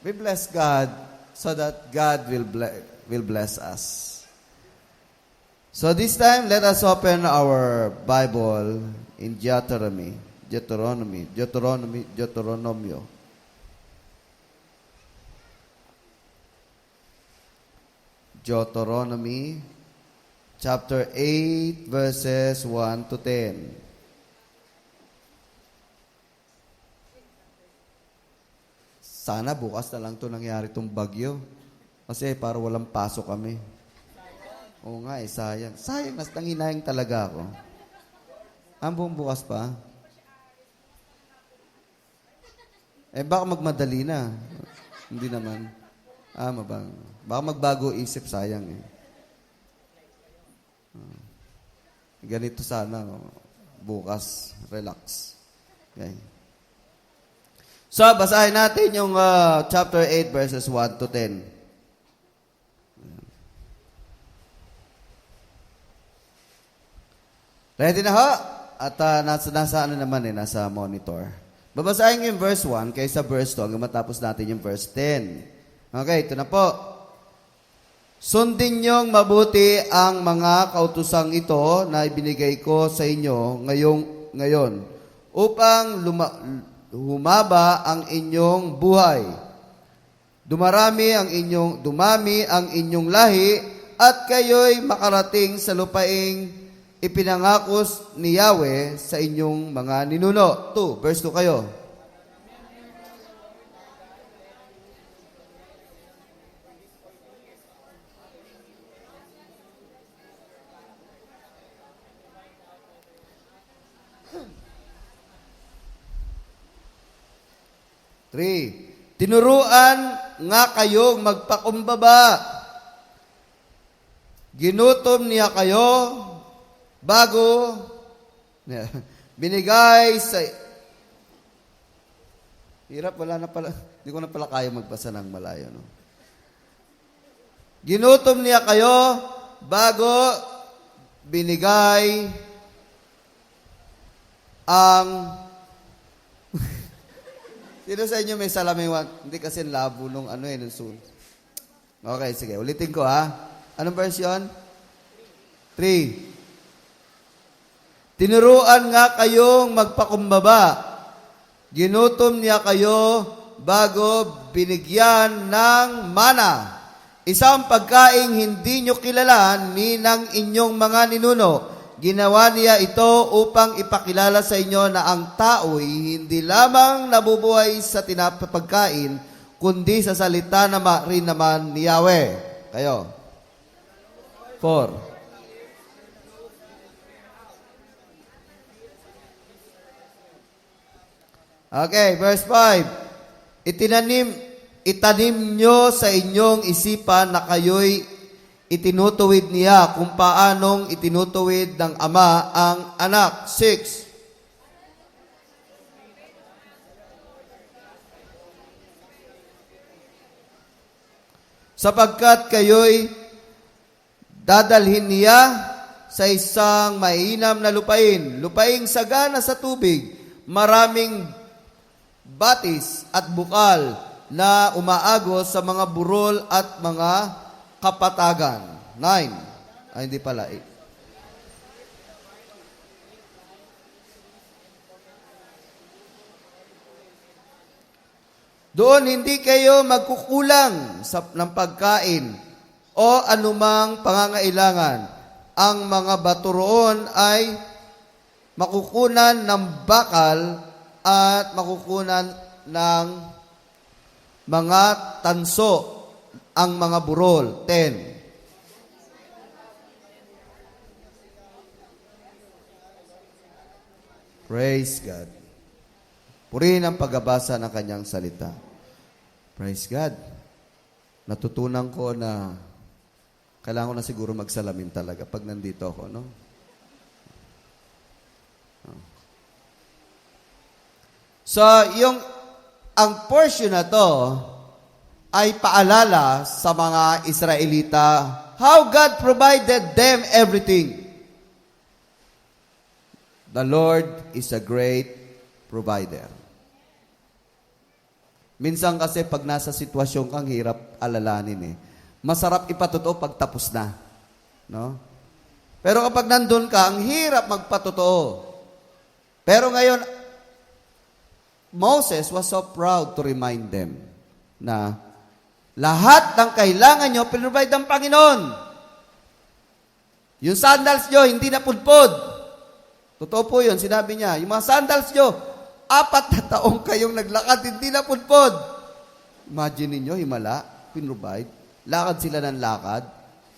We bless God so that God will bless us. So this time, let us open our Bible in Deuteronomio. Deuteronomy chapter 8 verses 1 to 10. Sana bukas na lang to nangyari tong bagyo. Kasi para walang pasok kami. Oo nga sayang. Sayang, nanginayang talaga ako. Ang buong bukas pa. Baka magmadali na. Hindi naman. Mabang. Baka magbago isip, sayang eh. Ganito sana, bukas, relax. Okay. So, basahin natin yung chapter 8 verses 1 to 10. Ready na ho? At nasa ano naman nasa monitor. Babasahin yung verse 1 kaysa verse 2 hanggang matapos natin yung verse 10. Okay, ito na po. Sundin niyong mabuti ang mga kautusang ito na ibinigay ko sa inyo ngayon upang humaba ang inyong buhay. Dumami ang inyong lahi at kayo'y makarating sa lupaing ipinangakos ni Yahweh sa inyong mga ninuno. 2, verse 2 kayo. Tinuruan nga kayong magpakumbaba. Ginutom niya kayo bago binigay sa... Hirap, wala na pala. Hindi ko na pala kaya magbasa ng malayo. No? Ginutom niya kayo bago binigay ang... Sino sa inyo may salamin? Hindi kasi labo nung nung soon. Okay, sige. Ulitin ko ha. Anong version? 3. Tinuruan nga kayong magpakumbaba. Ginutom niya kayo bago binigyan ng mana. Isang pagkaing hindi nyo kilala ni ng inyong mga ninuno. Ginawa niya ito upang ipakilala sa inyo na ang tao'y hindi lamang nabubuhay sa tinapagkain, kundi sa salita na rin naman ni Yahweh. Kayo. 4. Okay, verse 5. Itanim nyo sa inyong isipan na kayo'y itinutuwid niya kung paanong itinutuwid ng ama ang anak. 6. Sapagkat kayo'y dadalhin niya sa isang mainam na lupaing sagana sa tubig, maraming batis at bukal na umaagos sa mga burol at mga kapatagan. 9. Hindi pala. 8. Doon hindi kayo magkukulang ng pagkain o anumang pangangailangan. Ang mga bato roon ay makukunan ng bakal at makukunan ng mga tanso ang mga burol. 10. Praise God. Purihin ang pagbabasa ng kanyang salita. Praise God. Natutunan ko na kailangan ko na siguro magsalamin talaga pag nandito ako, no? So, ang portion na to ay paalala sa mga Israelita how God provided them everything. The Lord is a great provider. Minsan kasi pag nasa sitwasyon kang hirap alalanin eh. Masarap ipatotoo pag tapos na. No? Pero kapag nandun ka, ang hirap magpatotoo. Pero ngayon, Moses was so proud to remind them na lahat ng kailangan nyo, pinrovide ng Panginoon. Yung sandals nyo, hindi na pudpod. Totoo po yun, sinabi niya. Yung mga sandals nyo, 4 na taong kayong naglakad, hindi na pudpod. Imagine ninyo, himala, pinrovide. Lakad sila ng lakad.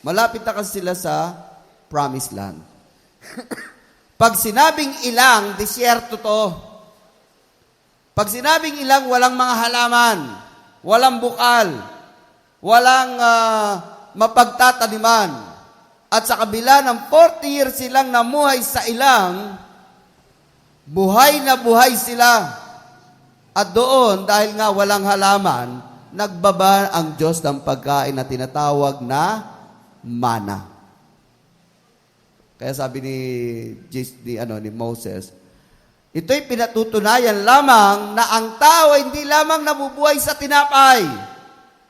Malapit na kasi sila sa promised land. Pag sinabing ilang, disyerto to. Pag sinabing ilang, walang mga halaman, walang bukal, walang mapagtataniman. At sa kabila ng 40 years silang namuhay sa ilang, buhay na buhay sila. At doon, dahil nga walang halaman, nagbaba ang Diyos ng pagkain na tinatawag na mana. Kaya sabi ni Moses, ito'y pinatutunayan lamang na ang tao hindi lamang nabubuhay sa tinapay,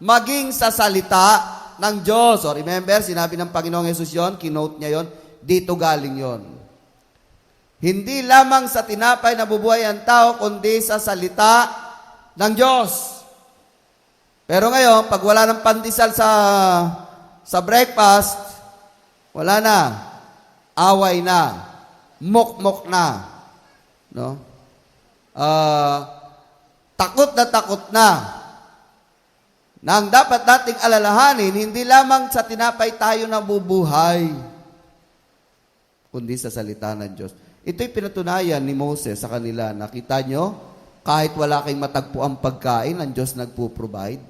maging sa salita ng Diyos. So remember, sinabi ng Panginoong Yesus yon, kinote niya yon, dito galing yon. Hindi lamang sa tinapay nabubuhay ang tao, kundi sa salita ng Diyos. Pero ngayon, pag wala ng pandesal sa breakfast, wala na. Away na. Mok-mok na. No? Takot na. Na ang dapat nating alalahanin, hindi lamang sa tinapay tayo nabubuhay, kundi sa salita ng Diyos. Ito'y pinatunayan ni Moses sa kanila. Nakita nyo, kahit wala kayong matagpo ang pagkain, ang Diyos nagpo-provide.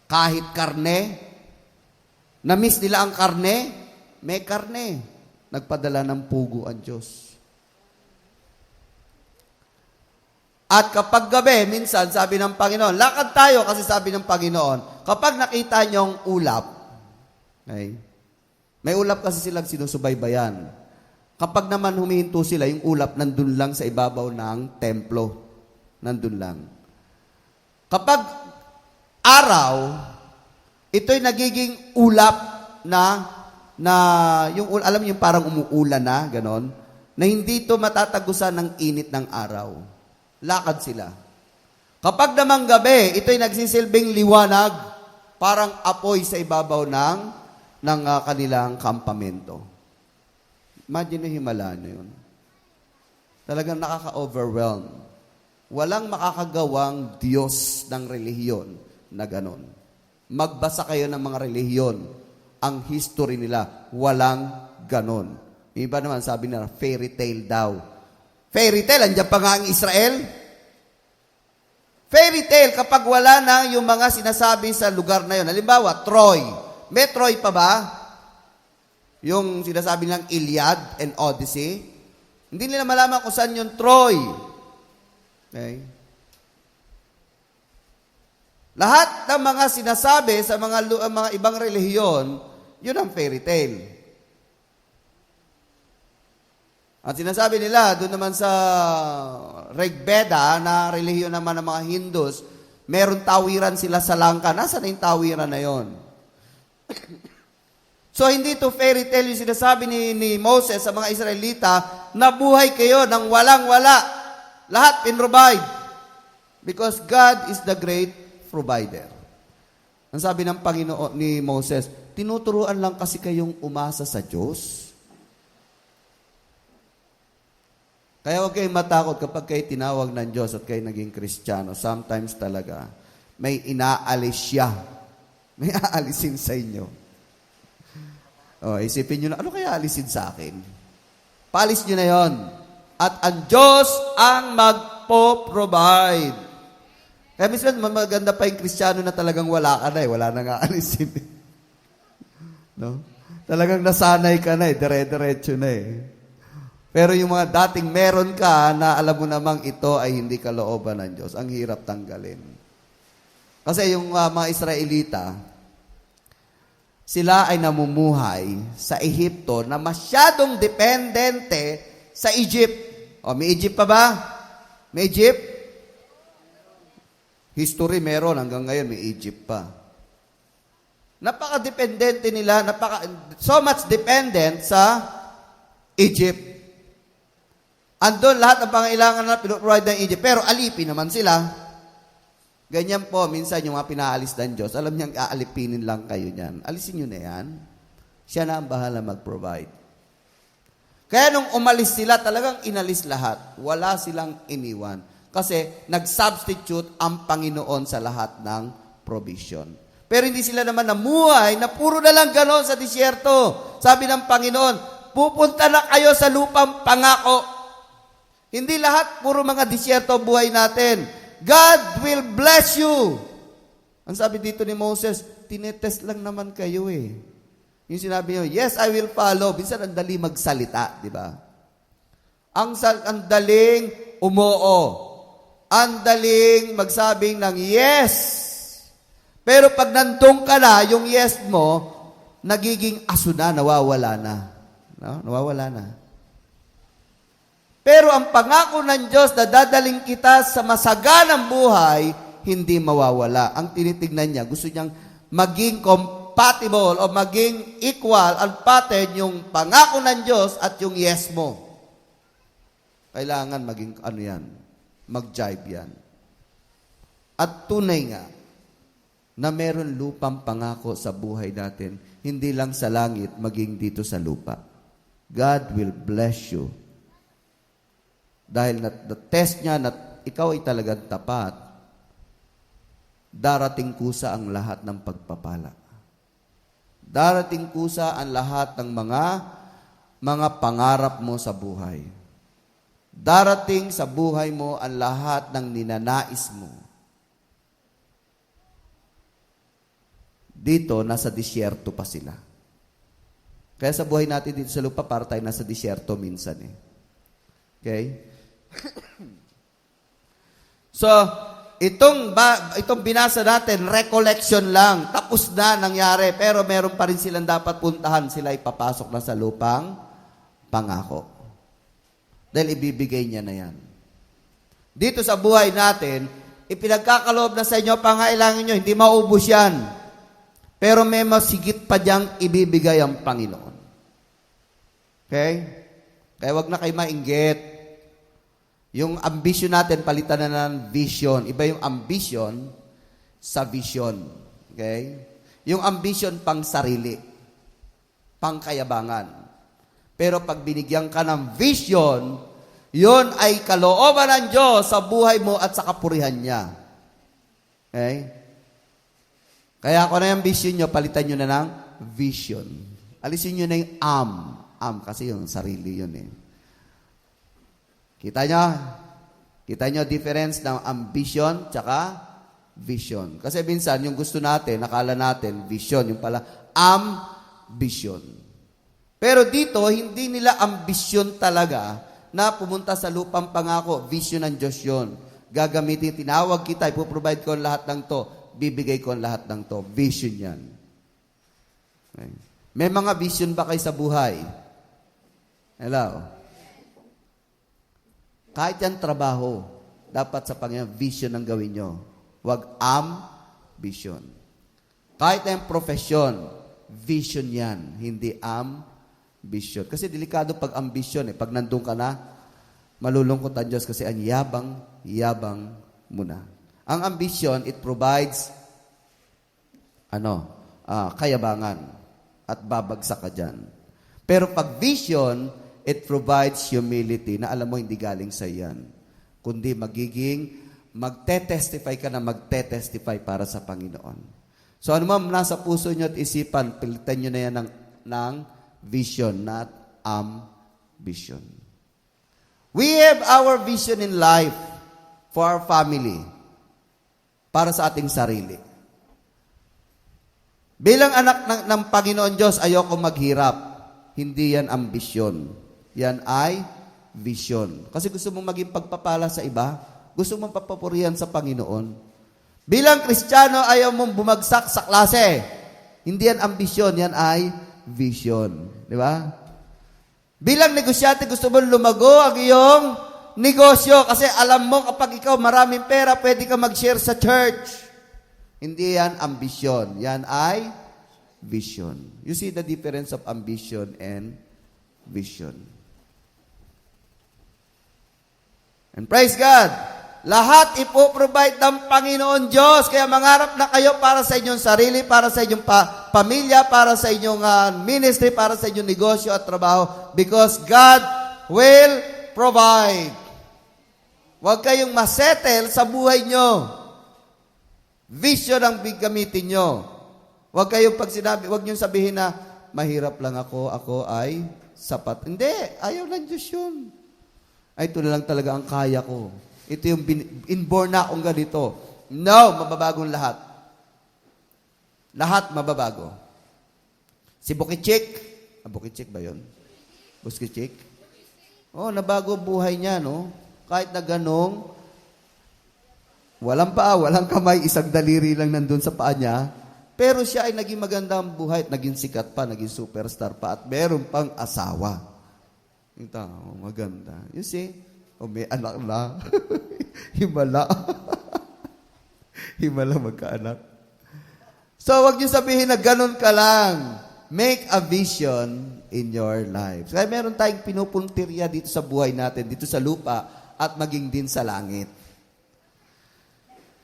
Kahit karne, na-miss nila ang karne, may karne. Nagpadala ng pugo ang Diyos. At kapag gabi, minsan, sabi ng Panginoon, lakad tayo kasi sabi ng Panginoon, kapag nakita niyong ulap, okay, may ulap kasi silang sinusubaybayan. Kapag naman humihinto sila, yung ulap nandun lang sa ibabaw ng templo. Nandun lang. Kapag araw, ito'y nagiging ulap na yung alam niyo yung parang umuulan na, ganon, na hindi ito matatagusan ng init ng araw. Lakad sila. Kapag namang gabi, ito'y nagsisilbing liwanag, parang apoy sa ibabaw ng kanilang kampamento. Imagine yung himala na yun. Talagang nakaka-overwhelm. Walang makakagawang Diyos ng relihiyon na ganon. Magbasa kayo ng mga relihiyon. Ang history nila, walang ganon. Iba naman, sabi nila, fairy tale daw. Fairy tale, andyan pa nga ang Israel. Fairy tale, kapag wala na yung mga sinasabi sa lugar na yun. Halimbawa, Troy. May Troy pa ba? Yung sinasabi ng Iliad and Odyssey. Hindi nila malaman kung saan yung Troy. Okay? Lahat ng mga sinasabi sa mga ibang relihiyon, yun ang fairy tale. At sinasabi nila, doon naman sa Rigveda, na relihiyon naman ng mga Hindus, meron tawiran sila sa Lanka. Nasaan na yung tawiran na yon? So, hindi to fairy tale yung sinasabi ni Moses sa mga Israelita, nabuhay kayo ng walang-wala. Lahat pinrovide. Because God is the great provider. Ang sabi ng Panginoon ni Moses, tinuturuan lang kasi kayong umasa sa Diyos. Kaya huwag kayong matakot kapag kayo tinawag ng Diyos at kayo naging Kristiyano. Sometimes talaga, may inaalis siya. May aalisin sa inyo. Isipin nyo na, ano kaya alisin sa akin? Paalis nyo na yon. At ang Diyos ang magpo-provide. Kaya minsan, maganda pa yung Kristiyano na talagang wala ka na eh. Wala nang aalisin. No? Talagang nasanay ka na eh. Dire-diretso na eh. Pero yung mga dating meron ka na alam mo namang ito ay hindi kalooban ng Diyos, ang hirap tanggalin. Kasi yung mga Israelita, sila ay namumuhay sa Ehipto na masyadong dependente sa Egypt. O, may Egypt pa ba? May Egypt? History meron, hanggang ngayon may Egypt pa. Napaka-dependente nila, so much dependent sa Egypt. Andun lahat ng pangailangan na pinoprovide ng Egypt, pero alipin naman sila. Ganyan po, minsan yung mga pinaalis ng Diyos, alam niyang aalipinin lang kayo niyan. Alisin niyo na yan. Siya na ang bahala mag-provide. Kaya nung umalis sila, talagang inalis lahat. Wala silang iniwan. Kasi nag-substitute ang Panginoon sa lahat ng provision. Pero hindi sila naman namuhay na puro na lang ganon sa disyerto. Sabi ng Panginoon, pupunta na kayo sa lupang pangako. Hindi lahat, puro mga disyerto buhay natin. God will bless you. Ang sabi dito ni Moses, tinetest lang naman kayo eh. Yung sinabi niyo, yes, I will follow. Minsan ang dali magsalita, di ba? Ang daling umoo. Ang daling magsabing ng yes. Pero pag nandun ka na, yung yes mo, nagiging aso na, nawawala na. No? Nawawala na. Pero ang pangako ng Diyos na dadaling kita sa masaganang buhay, hindi mawawala. Ang tinitignan niya, gusto niyang maging compatible o maging equal ang pattern yung pangako ng Diyos at yung yes mo. Kailangan maging ano yan, mag-jive yan. At tunay nga, na meron lupang pangako sa buhay natin, hindi lang sa langit, maging dito sa lupa. God will bless you. Dahil na-test niya na ikaw ay talagang tapat, darating kusa ang lahat ng pagpapala. Darating kusa ang lahat ng mga pangarap mo sa buhay. Darating sa buhay mo ang lahat ng ninanais mo. Dito, nasa disyerto pa sila. Kaya sa buhay natin dito sa lupa, para tayo nasa disyerto minsan eh. Okay? So, itong binasa natin, recollection lang. Tapos na nangyari. Pero meron pa rin silang dapat puntahan. Sila ipapasok na sa lupang pangako. Dahil ibibigay niya na yan. Dito sa buhay natin, ipinagkakaloob na sa inyo, pangailangan nyo, hindi maubos yan. Pero may masigit pa diyang ibibigay ang Panginoon. Okay? Kaya wag na kayo mainggit. Yung ambition natin, palitan na ng vision. Iba yung ambition sa vision. Okay? Yung ambition pang sarili. Pang kayabangan. Pero pag binigyan ka ng vision, yon ay kalooban ng Diyos sa buhay mo at sa kapurihan niya. Okay? Kaya kung ano yung vision nyo, palitan nyo na ng vision. Alisin nyo na yung am. Am kasi yung sarili yun eh. Kita nyo? Kita nyo difference ng ambition tsaka vision. Kasi minsan, yung gusto natin, nakala natin, vision. Yung pala, ambition. Pero dito, hindi nila ambisyon talaga na pumunta sa lupang pangako. Vision ng Diyos yun. Gagamitin, tinawag kita, ipoprovide ko ang lahat ng to. Bibigay ko ang lahat ng to. Vision yan. Okay. May mga vision ba kayo sa buhay? Hello? Kahit yan trabaho, dapat sa Panginoon, vision ang gawin nyo. Huwag vision. Kahit na yung profesyon, vision yan, hindi vision. Kasi delikado pag ambition eh. Pag nandun ka na, malulungkot ang Diyos kasi ang yabang mo na. Ang ambition, it provides kayabangan at babagsak ka dyan. Pero pag vision, it provides humility na alam mo hindi galing sa iyan. Kundi magte-testify ka na magte-testify para sa Panginoon. So ano man nasa puso nyo at isipan, pilitan nyo na yan ng vision, not ambition. We have our vision in life for our family, para sa ating sarili. Bilang anak ng Panginoon Diyos, ayoko maghirap. Hindi yan ambisyon. Yan ay vision. Kasi gusto mong maging pagpapala sa iba, gusto mong papapurihan sa Panginoon. Bilang Kristiyano, ayaw mong bumagsak sa klase. Hindi yan ambisyon, yan ay vision. Di ba? Bilang negosyante, gusto mong lumago ang iyong negosyo. Kasi alam mo, kapag ikaw maraming pera, pwede ka mag-share sa church. Hindi yan ambisyon. Yan ay vision. You see the difference of ambition and vision. And praise God, lahat ipoprovide ng Panginoon Diyos. Kaya mangarap na kayo para sa inyong sarili, para sa inyong pamilya, para sa inyong ministry, para sa inyong negosyo at trabaho. Because God will provide. Huwag kayong masettle sa buhay nyo. Vision ang gamitin nyo. Huwag kayong huwag nyo sabihin na, mahirap lang ako ay sapat. Hindi, ayaw ng Diyos yun. Ay, ito na lang talaga ang kaya ko. Ito yung inborn na akong ganito. No, mababagong lahat. Lahat mababago. Si Bukichik, Bukichik ba yun? Bukichik? Oh, nabago buhay niya, no? Kahit na ganong, walang paa, walang kamay, isang daliri lang nandun sa paa niya, pero siya ay naging magandang buhay, naging sikat pa, naging superstar pa, at meron pang asawa. Ito, maganda. You see? May anak na. Himala. Himala magkaanak. So, wag niyo sabihin na ganun ka lang. Make a vision in your life. Kaya meron tayong pinupuntirya dito sa buhay natin, dito sa lupa, at maging din sa langit.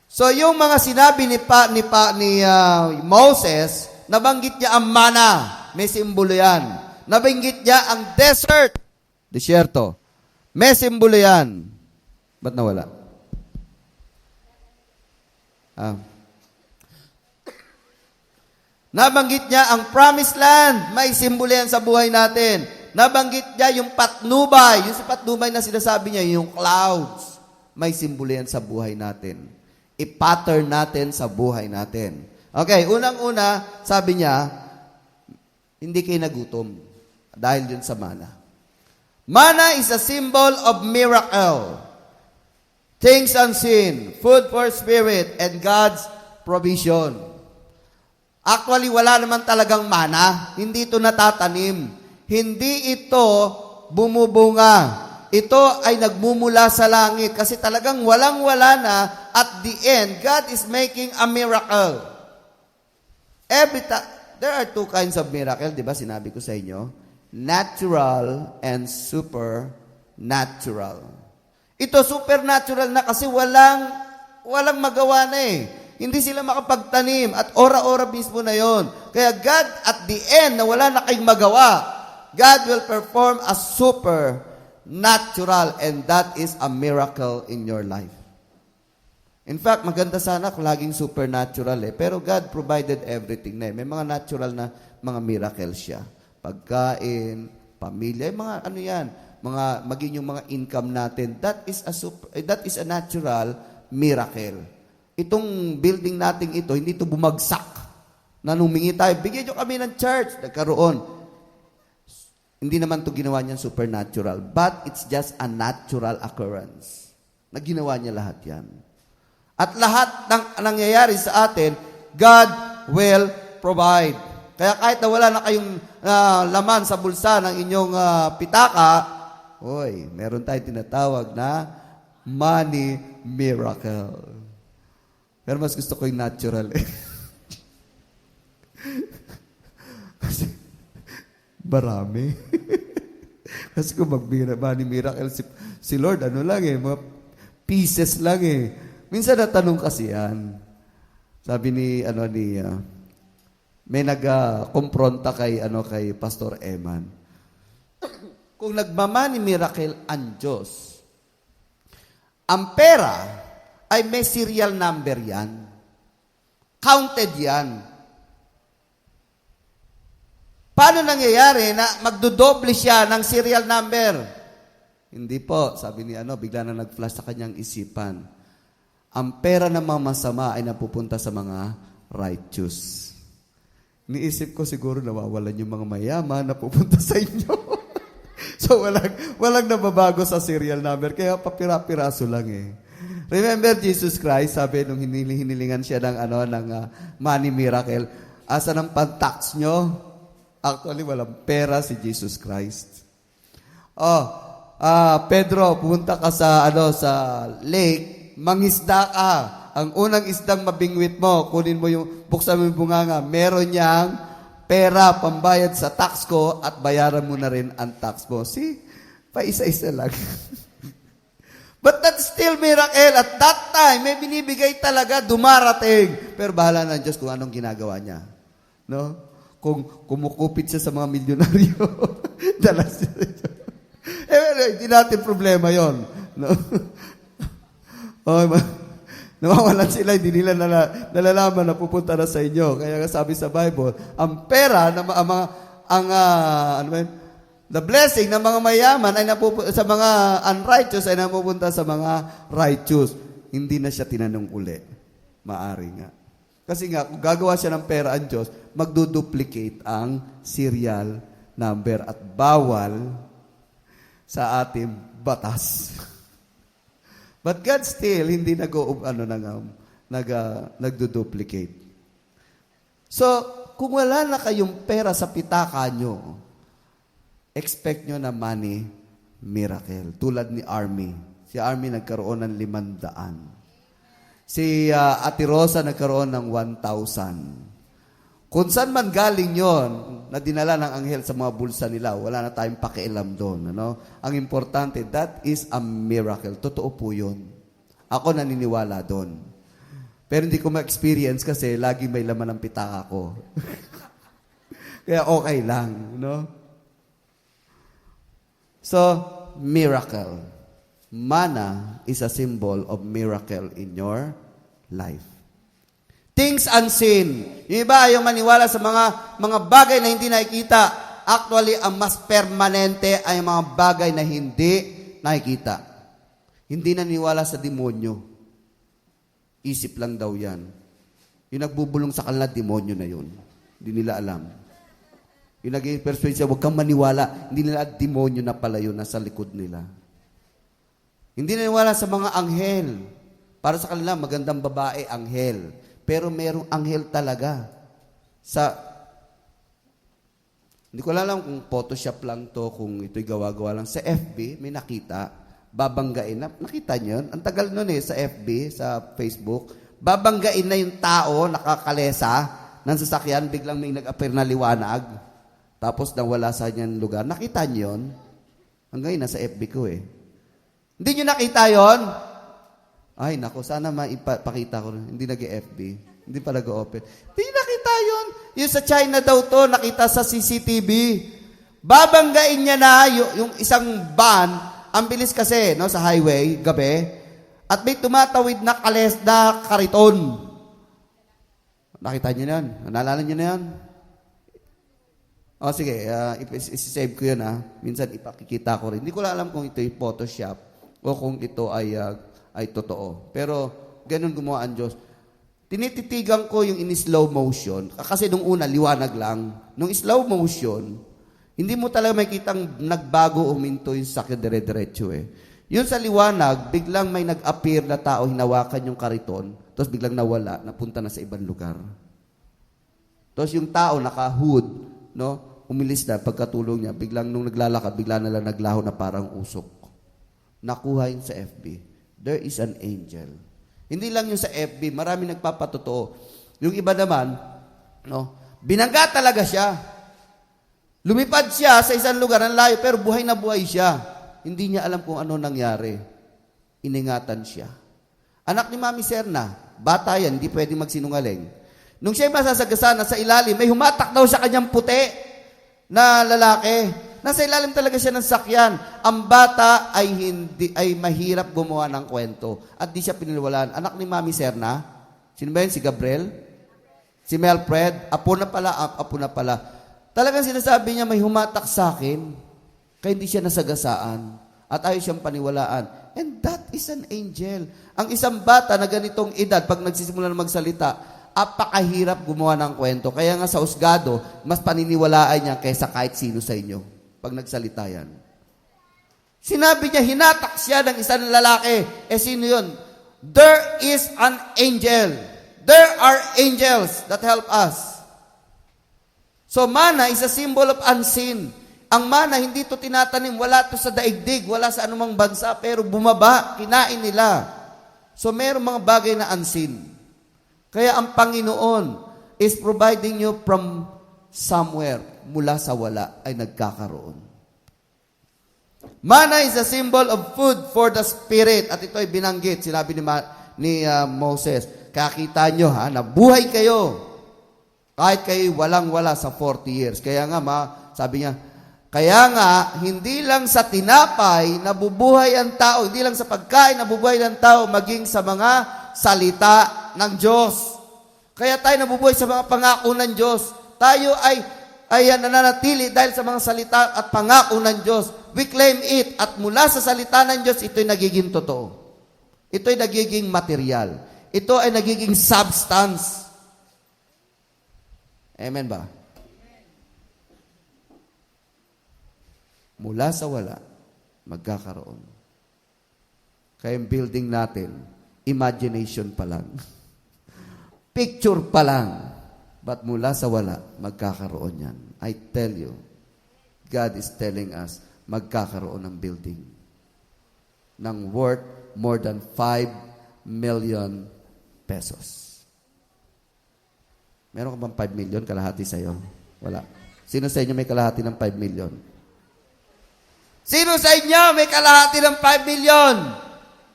So, yung mga sinabi ni Moses, nabanggit niya ang mana. May simbolo yan. Nabanggit niya ang desert. Desierto. May simbolo yan. Ba't nawala? Nabanggit niya ang promised land. May simbolo yan sa buhay natin. Nabanggit niya yung patnubay. Yung sa patnubay na sinasabi niya, yung clouds. May simbolo yan sa buhay natin. I-pattern natin sa buhay natin. Okay, unang-una, sabi niya, hindi kayo nagutom. Dahil yun sa mana. Mana is a symbol of miracle. Things unseen, food for spirit, and God's provision. Actually, wala naman talagang mana. Hindi ito natatanim. Hindi ito bumubunga. Ito ay nagmumula sa langit. Kasi talagang walang-wala na. At the end, God is making a miracle. There are two kinds of miracle, di ba? Sinabi ko sa inyo. Natural and supernatural. Ito supernatural na kasi walang magawa na eh. Hindi sila makapagtanim at ora-ora mismo na yon. Kaya God at the end na wala na kayong magawa, God will perform a supernatural and that is a miracle in your life. In fact, maganda sana kung laging supernatural eh. Pero God provided everything na eh. May mga natural na mga miracles siya. Pagkain, pamilya, mga ano yan, maging yung mga income natin, that is a natural miracle. Itong building natin ito, hindi ito bumagsak. Na humingi tayo, bigyan nyo kami ng church, nagkaroon. Hindi naman ito ginawa niyan supernatural, but it's just a natural occurrence. Na ginawa niya lahat yan. At lahat ng nangyayari sa atin, God will provide. Kaya kahit na wala na kayong laman sa bulsa ng inyong pitaka, meron tayong tinatawag na money miracle. Pero mas gusto ko yung natural eh. Kasi marami. Kasi kung money miracle si Lord, ano lang eh, mga pieces lang eh. Minsan natanong kasi yan. Sabi may nag-kompronta kay Pastor Eman. Kung nagmamani miracle ang Diyos, ang pera ay may serial number yan. Counted yan. Paano nangyayari na magdodoble siya ng serial number? Hindi po, sabi ni bigla na nag-flash sa kanyang isipan. Ang pera ng mga masama ay napupunta sa mga righteous. Niisip ko siguro nawawalan yung mga mayaman na pupunta sa inyo. So walang nababago sa serial number. Kaya papira-piraso lang eh. Remember Jesus Christ, sabi nung hinilingan siya ng money miracle, asa ng pan-tax nyo? Actually, walang pera si Jesus Christ. Pedro, pumunta ka sa sa lake, mangisda ka. Ang unang isdang mabingwit mo, kunin mo buksan mo yung bunganga, meron niyang pera pambayad sa tax ko at bayaran mo na rin ang tax mo. See? Paisa-isa lang. But that's still miracle. At that time, may binibigay talaga, dumarating. Pero bahala na Diyos kung anong ginagawa niya. No? Kung kumukupit siya sa mga milyonaryo, dala siya. Hindi natin problema yon. No? Nawawalan sila, hindi nila nalalaman na pupunta na sa inyo. Kaya nga sabi sa Bible, ang pera, the blessing ng mga mayaman ay sa mga unrighteous ay napupunta sa mga righteous. Hindi na siya tinanong uli. Maari nga. Kasi nga, kung gagawa siya ng pera ang Diyos, magduduplicate ang serial number at bawal sa ating batas. But God still hindi nagdo-duplicate. So, kung wala na kayong pera sa pitaka nyo, expect nyo na money miracle. Tulad ni Army. Si Army nagkaroon ng 500. Si Ate Rosa nagkaroon ng 1,000. Kung saan man galing yon na dinala ng anghel sa mga bulsa nila, wala na tayong pakialam doon. Ano? Ang importante, that is a miracle. Totoo po yun. Ako naniniwala doon. Pero hindi ko ma-experience kasi lagi may laman ng pitaka ko. Kaya okay lang. No? So, miracle. Manna is a symbol of miracle in your life. Things unseen. Yung iba ayaw maniwala sa mga bagay na hindi nakikita. Actually, ang mas permanente ay mga bagay na hindi nakikita. Hindi naniwala sa demonyo. Isip lang daw yan. Yung nagbubulong sa kanila, demonyo na yun. Hindi nila alam. Yung nag-persuade siya, huwag kang maniwala. Hindi nila demonyo na pala yun nasa likod nila. Hindi naniwala sa mga anghel. Para sa kanila, magandang babae, anghel. Pero merong anghel talaga. Hindi ko alam kung Photoshop lang to, kung ito'y gawa-gawa lang. Sa FB, may nakita, babanggain na. Nakita niyo yun? Ang tagal nun sa FB, sa Facebook. Babanggain na yung tao, nakakalesa, ng sasakyan, biglang may nag-appear na liwanag. Tapos nawala sa kanyang lugar. Nakita niyo yun? Hanggang nasa FB ko Hindi niyo nakita yon? Ay, nako, sana maipakita ko. Hindi nag-FB. Hindi pa nag-open. Hindi nakita yun. Yung sa China daw to, nakita sa CCTV. Babanggain niya na yung isang van. Ang bilis kasi, no, sa highway, gabi. At may tumatawid na kariton. Nakita niyo na yan? Naalala niyo na yan? O, sige. Isi-save ko yun, Minsan ipakikita ko rin. Hindi ko alam kung ito yung Photoshop o kung ito ay totoo. Pero, ganun gumawa ang Diyos. Tinititigan ko yung in-slow motion. Kasi nung una, liwanag lang. Nung slow motion, hindi mo talaga makikitang nagbago o minto yung sakit dire-diretso Yun sa liwanag, biglang may nag-appear na tao, hinawakan yung kariton, tapos biglang nawala, napunta na sa ibang lugar. Tapos yung tao, naka-hood, no? Umilis na, pagkatulong niya, biglang nung naglalakad, bigla na lang naglaho na parang usok. Nakuha yun sa FB. There is an angel. Hindi lang yung sa FB, marami nagpapatotoo. Yung iba naman, binangga talaga siya. Lumipad siya sa isang lugar ng layo, pero buhay na buhay siya. Hindi niya alam kung ano nangyari. Iningatan siya. Anak ni Mami Serna, bata yan, hindi pwedeng magsinungaling. Nung siya'y masasagasaan na sa ilalim, may humatak daw sa kanyang puti na lalaki. Nasa ilalim talaga siya ng sakyan. Ang bata ay mahirap gumawa ng kwento. At di siya pinilwalaan. Anak ni Mami Serna, sino ba yun? Si Gabriel? Si Melfred? Apo na pala. Talagang sinasabi niya, may humatak sa akin. Kaya hindi siya nasagasaan. At ayaw siyang paniwalaan. And that is an angel. Ang isang bata na ganitong edad, pag nagsisimula na magsalita, apakahirap gumawa ng kwento. Kaya nga sa usgado, mas paniniwalaan niya kaysa kahit sino sa inyo. Pag nagsalita yan. Sinabi niya, hinatak siya ng isang lalaki. Sino yun? There is an angel. There are angels that help us. So, manna is a symbol of unseen. Ang mana, hindi to tinatanim, wala to sa daigdig, wala sa anumang bansa, pero bumaba, kinain nila. So, meron mga bagay na unseen. Kaya ang Panginoon is providing you from somewhere, mula sa wala, ay nagkakaroon. Mana is a symbol of food for the spirit. At ito ay binanggit, sinabi ni Moses, kakita nyo nabuhay kayo. Kahit kayo walang-wala sa 40 years. Kaya nga, sabi niya, kaya nga, hindi lang sa tinapay nabubuhay ang tao, hindi lang sa pagkain nabubuhay ang tao, maging sa mga salita ng Diyos. Kaya tayo nabubuhay sa mga pangako ng Diyos. Tayo ay nananatili dahil sa mga salita at pangako ng Diyos. We claim it. At mula sa salita ng Diyos, ito'y nagiging totoo. Ito'y nagiging material. Ito ay nagiging substance. Amen ba? Mula sa wala, magkakaroon. Kaya yung building natin, imagination pa lang. Picture pa lang. But mula sa wala, magkakaroon yan. I tell you, God is telling us, magkakaroon ng building ng worth more than 5 million pesos. Meron ka bang 5 million kalahati sa'yo? Wala. Sino sa inyo may kalahati ng 5 million? Sino sa inyo may kalahati ng 5 million?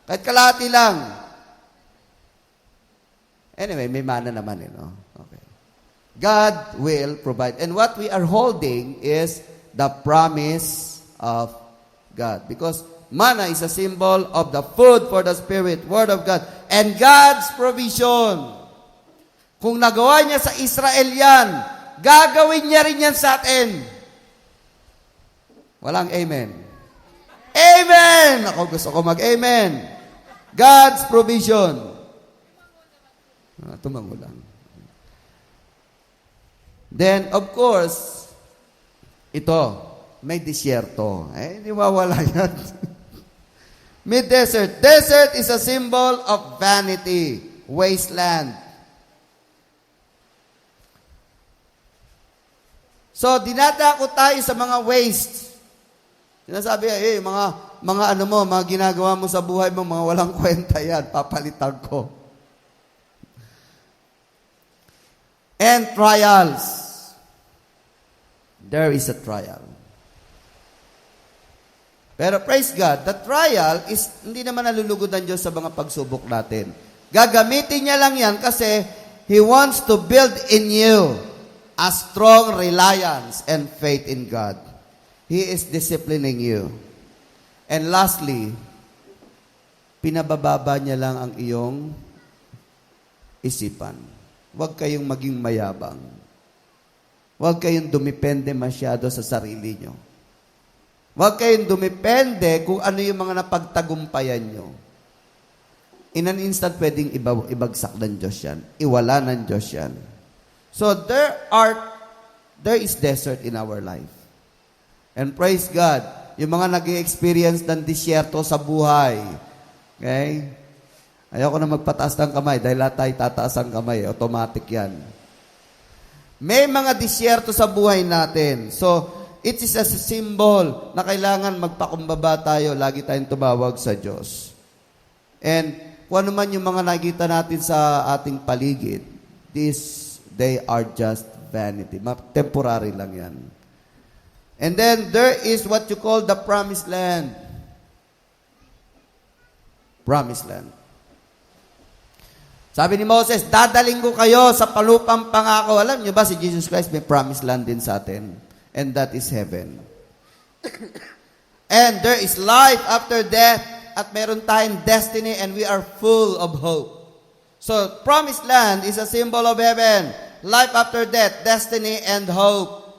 Kahit kalahati lang. Anyway, may mana naman no? Okay. God will provide. And what we are holding is the promise of God. Because mana is a symbol of the food for the Spirit, Word of God, and God's provision. Kung nagawa niya sa Israel yan, gagawin niya rin yan sa atin. Walang amen. Amen! Ako gusto ko mag-amen. God's provision. Tumango lang. Then, of course, ito, may disyerto. Hindi mawala yan. May desert. Desert is a symbol of vanity, wasteland. So, dinadako tayo sa mga waste. Sinasabi, mga ginagawa mo sa buhay mo, mga walang kwenta yan, papalitan ko. And trials. There is a trial. Pero praise God, the trial is, hindi naman nalulugod ang Diyos sa mga pagsubok natin. Gagamitin niya lang yan kasi He wants to build in you a strong reliance and faith in God. He is disciplining you. And lastly, pinabababa niya lang ang iyong isipan. Huwag kayong maging mayabang. Huwag kayong dumipende masyado sa sarili nyo. Huwag kayong dumipende kung ano yung mga napagtagumpayan nyo. In an instant, pwedeng ibagsak ng Diyos yan. Iwala ng Diyos yan. So, there is desert in our life. And praise God, yung mga nag-experience ng disyerto sa buhay. Okay? Ayoko na magpataas ng kamay dahil lahat tayo tataas ang kamay. Automatic yan. May mga disyerto sa buhay natin. So, it is a symbol na kailangan magpakumbaba tayo. Lagi tayong tumawag sa Diyos. And kung ano man yung mga nakita natin sa ating paligid, they are just vanity. Temporary lang yan. And then, there is what you call the promised land. Promised land. Sabi ni Moses, dadaling ko kayo sa palupang pangako. Alam niyo ba, si Jesus Christ may promised land din sa atin. And that is heaven. And there is life after death. At meron tayong destiny and we are full of hope. So, promised land is a symbol of heaven. Life after death, destiny and hope.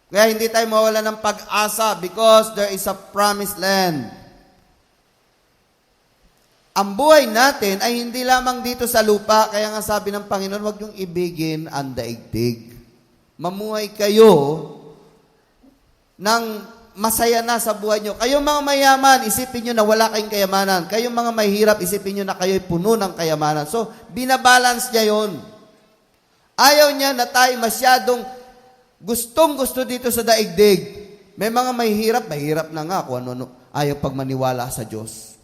Kaya hindi tayo mawala ng pag-asa because there is a promised land. Ang buhay natin ay hindi lamang dito sa lupa. Kaya nga sabi ng Panginoon, huwag niyong ibigin ang daigdig. Mamuhay kayo ng masaya na sa buhay niyo. Kayong mga mayaman, isipin niyo na wala kayong kayamanan. Kayong mga mahirap, isipin niyo na kayo'y puno ng kayamanan. So, binabalance niya yon. Ayaw niya na tayo masyadong Gustong-gusto dito sa daigdig. May mga mahirap na nga kung ano, ayaw pag maniwala sa Diyos.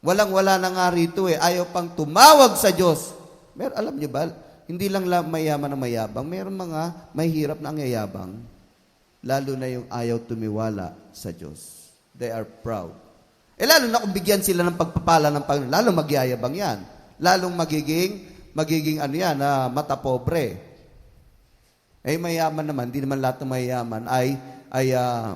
Walang-wala na nga rito ayaw pang tumawag sa Diyos. Alam niyo ba, hindi lang mayaman na mayabang, meron mga mahirap na ang yayabang, lalo na yung ayaw tumiwala sa Diyos. They are proud. Lalo na kung bigyan sila ng pagpapala ng Panginoon, lalo magyayabang yan. Lalong magiging mata pobre. Mayaman naman, di naman lahat ng mayaman ay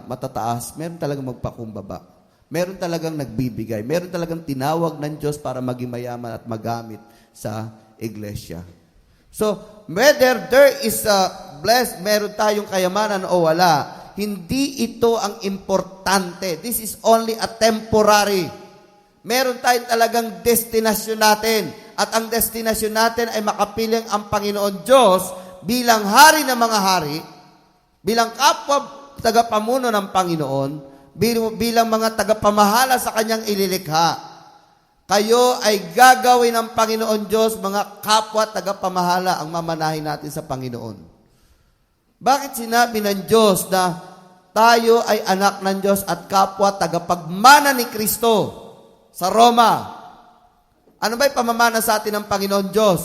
matataas. Meron talagang magpakumbaba. Meron talagang nagbibigay. Meron talagang tinawag ng Diyos para maging mayaman at magamit sa iglesia. So, whether there is meron tayong kayamanan o wala, hindi ito ang importante. This is only a temporary. Meron tayong talagang destinasyon natin. At ang destinasyon natin ay makapiling ang Panginoon Diyos bilang hari ng mga hari, bilang kapwa tagapamuno ng Panginoon, bilang mga tagapamahala sa kanyang ililikha. Kayo ay gagawin ng Panginoon Diyos, mga kapwa tagapamahala ang mamanahin natin sa Panginoon. Bakit sinabi ng Diyos na tayo ay anak ng Diyos at kapwa tagapagmana ni Kristo sa Roma? Ano ba'y pamamana sa atin ng Panginoon Diyos?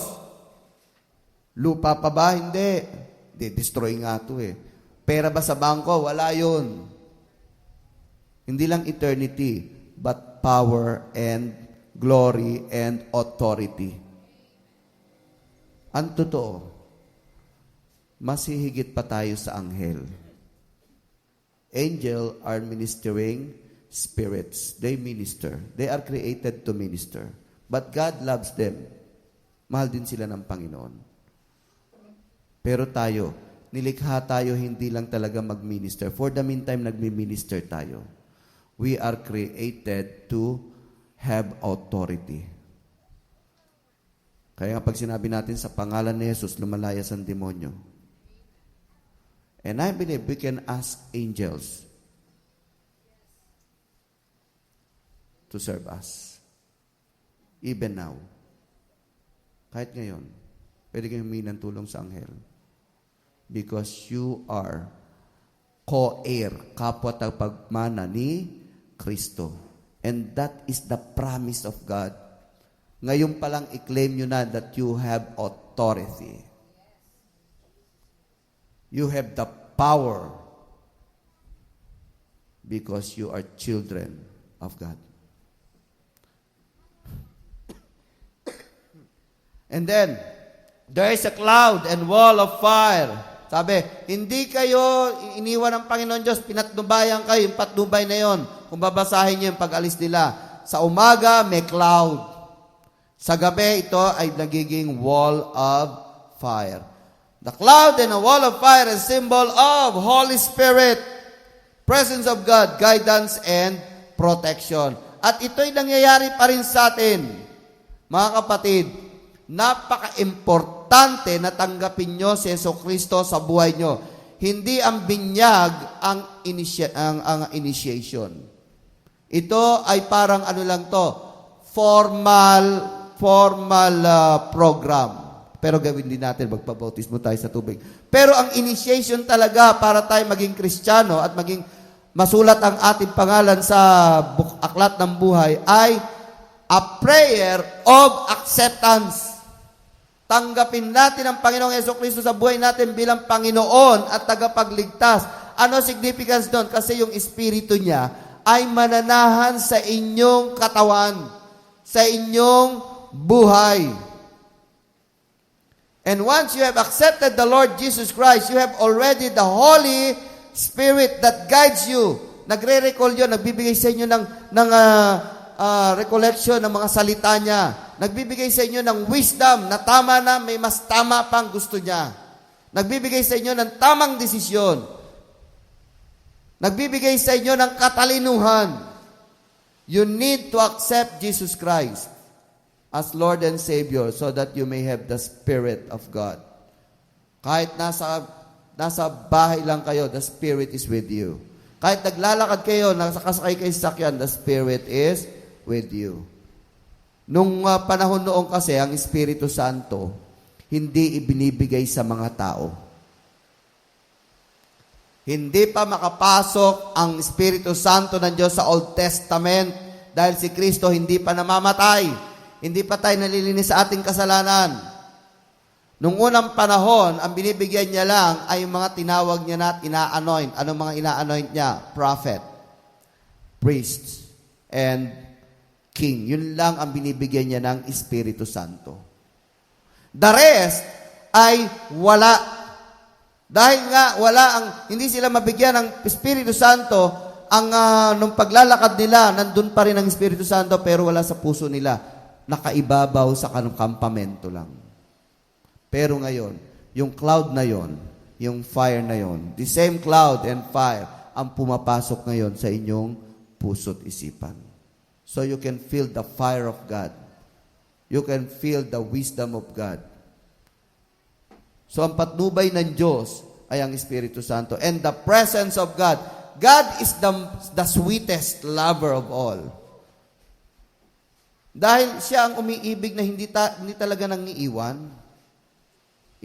Lupa pa ba? Hindi. Destroy nga ito Pera ba sa bangko? Wala yun. Hindi lang eternity, but power and glory and authority. Ang totoo, mas hihigit pa tayo sa anghel. Angel are ministering spirits. They minister. They are created to minister. But God loves them. Mahal din sila ng Panginoon. Pero tayo, nilikha tayo hindi lang talaga mag-minister. For the meantime, nagmi-minister tayo. We are created to have authority. Kaya pag sinabi natin sa pangalan ni Jesus, lumalayas ang demonyo. And I believe we can ask angels to serve us. Even now. Kahit ngayon, pwede kayong humingi ng tulong sa anghel. Because you are co-heir, kapwa tagapagmana ni Kristo. And that is the promise of God. Ngayon palang i-claim nyo na that you have authority. You have the power because you are children of God. And then, there is a cloud and wall of fire. Sabi, hindi kayo iniwan ng Panginoon Diyos, pinatnubayan kayo, yung patnubay na yon. Kung babasahin niyo yung pag-alis nila. Sa umaga, may cloud. Sa gabi, ito ay nagiging wall of fire. The cloud and a wall of fire is symbol of Holy Spirit, presence of God, guidance, and protection. At ito'y nangyayari pa rin sa atin. Mga kapatid, napaka-importante na tanggapin nyo si Jesucristo sa buhay nyo. Hindi ang binyag ang initiation. Ito ay parang formal program. Pero gawin din natin, magpabautismo tayo sa tubig. Pero ang initiation talaga para tayo maging Kristiyano at maging masulat ang ating pangalan sa aklat ng buhay ay a prayer of acceptance. Tanggapin natin ang Panginoong Jesucristo sa buhay natin bilang Panginoon at tagapagligtas. Ano significance doon? Kasi yung Espiritu niya ay mananahan sa inyong katawan, sa inyong buhay. And once you have accepted the Lord Jesus Christ, you have already the Holy Spirit that guides you. Nagre-recall yun, nagbibigay sa inyo ng recollection ng mga salita niya. Nagbibigay sa inyo ng wisdom na tama na, may mas tama pang gusto niya. Nagbibigay sa inyo ng tamang desisyon. Nagbibigay sa inyo ng katalinuhan. You need to accept Jesus Christ as Lord and Savior so that you may have the Spirit of God. Kahit nasa bahay lang kayo, the Spirit is with you. Kahit naglalakad kayo, nakasakay kayo sa sakyan, the Spirit is with you. Nung panahon noon kasi, ang Espiritu Santo, hindi ibinibigay sa mga tao. Hindi pa makapasok ang Espiritu Santo ng Diyos sa Old Testament dahil si Kristo hindi pa namamatay. Hindi pa tayo nalilinis sa ating kasalanan. Nung unang panahon, ang binibigyan niya lang ay yung mga tinawag niya na ina-anoint. Anong mga ina-anoint niya? Prophet, priests, and king. Yun lang ang binibigyan niya ng Espiritu Santo. The rest ay wala. Dahil nga hindi sila mabigyan ng Espiritu Santo, nung paglalakad nila, nandun pa rin ang Espiritu Santo pero wala sa puso nila. Nakaibabaw sa kampamento lang. Pero ngayon, yung cloud na yon, yung fire na yon, the same cloud and fire ang pumapasok ngayon sa inyong puso't isipan. So you can feel the fire of God. You can feel the wisdom of God. So ang patnubay ng Diyos ay ang Espiritu Santo. And the presence of God. God is the sweetest lover of all. Dahil siya ang umiibig na hindi talaga nang iiwan.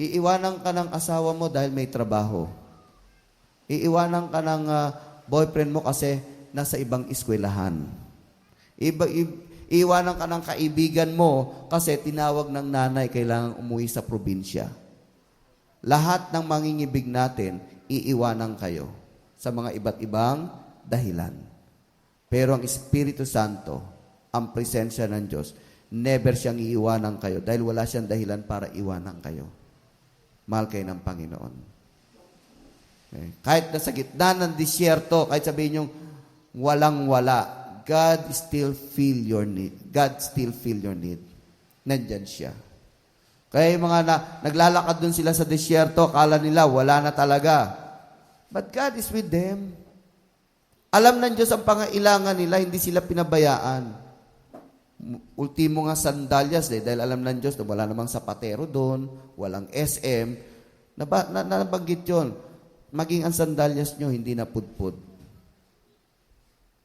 Iiwanan ka ng asawa mo dahil may trabaho. Iiwanan ka ng boyfriend mo kasi nasa ibang eskwelahan. Iiwanan ka ng kaibigan mo kasi tinawag ng nanay kailangang umuwi sa probinsya. Lahat ng mangingibig natin, iiwanan kayo sa mga iba't ibang dahilan. Pero ang Espiritu Santo, ang presensya ng Diyos, never siyang iiwanan kayo dahil wala siyang dahilan para iwanan kayo. Mahal kayo ng Panginoon. Okay. Kahit nasa gitna ng disyerto, kahit sabihin nyo, walang-wala, God still feel your need. God still feel your need. Nandyan siya. Kaya yung mga naglalakad dun sila sa disyerto, akala nila wala na talaga. But God is with them. Alam ng Diyos ang pangailangan nila, hindi sila pinabayaan. Ultimo nga sandalyas dahil alam ng Diyos na wala namang sapatero doon, walang SM. Nabanggit yun. Maging ang sandalyas nyo, hindi na pudpud.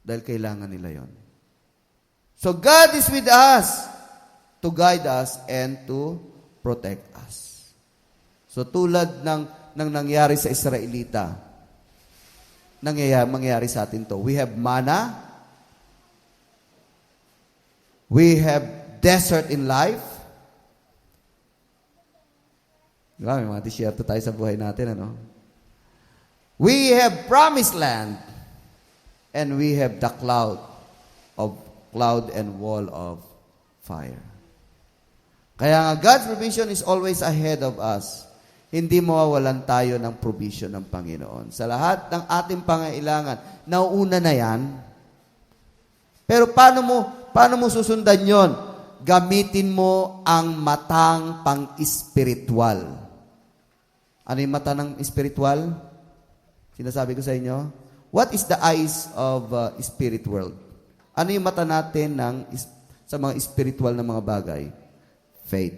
Dahil kailangan nila yon. So God is with us to guide us and to protect us. So tulad ng nangyari sa Israelita, mangyayari sa atin to. We have manna. We have desert in life. Diba? May mga disyerto tayo sa buhay natin, ano? We have promised land. And we have the cloud and wall of fire. Kaya nga, God's provision is always ahead of us. Hindi mawawalan tayo ng provision ng Panginoon. Sa lahat ng ating pangailangan, nauuna na yan. Pero paano mo susundan yon? Gamitin mo ang matang pang-espiritual. Ano yung mata ng espiritual? Sinasabi ko sa inyo? What is the eyes of spirit world? Ano yung mata natin sa mga spiritual na mga bagay? Faith.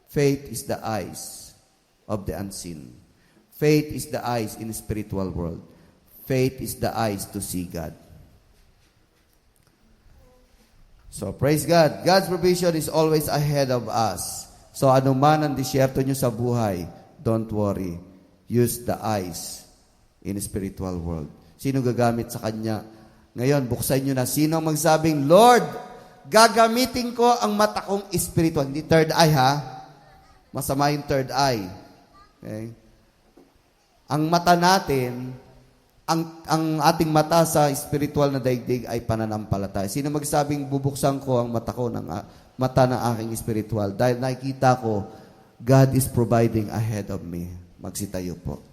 Faith is the eyes of the unseen. Faith is the eyes in the spiritual world. Faith is the eyes to see God. So, praise God. God's provision is always ahead of us. So, anuman ang disyerto nyo sa buhay, don't worry. Use the eyes in the spiritual world. Sino gagamit sa Kanya? Ngayon, buksan nyo na. Sino ang magsabing, Lord, gagamitin ko ang mata kong spiritual. Hindi third eye, ha? Masama yung third eye. Okay? Ang mata natin, ang ating mata sa spiritual na daigdig ay pananampalataya. Sino magsabing bubuksan ko ang mata ko mata ng aking spiritual dahil nakikita ko God is providing ahead of me. Magsitayo po.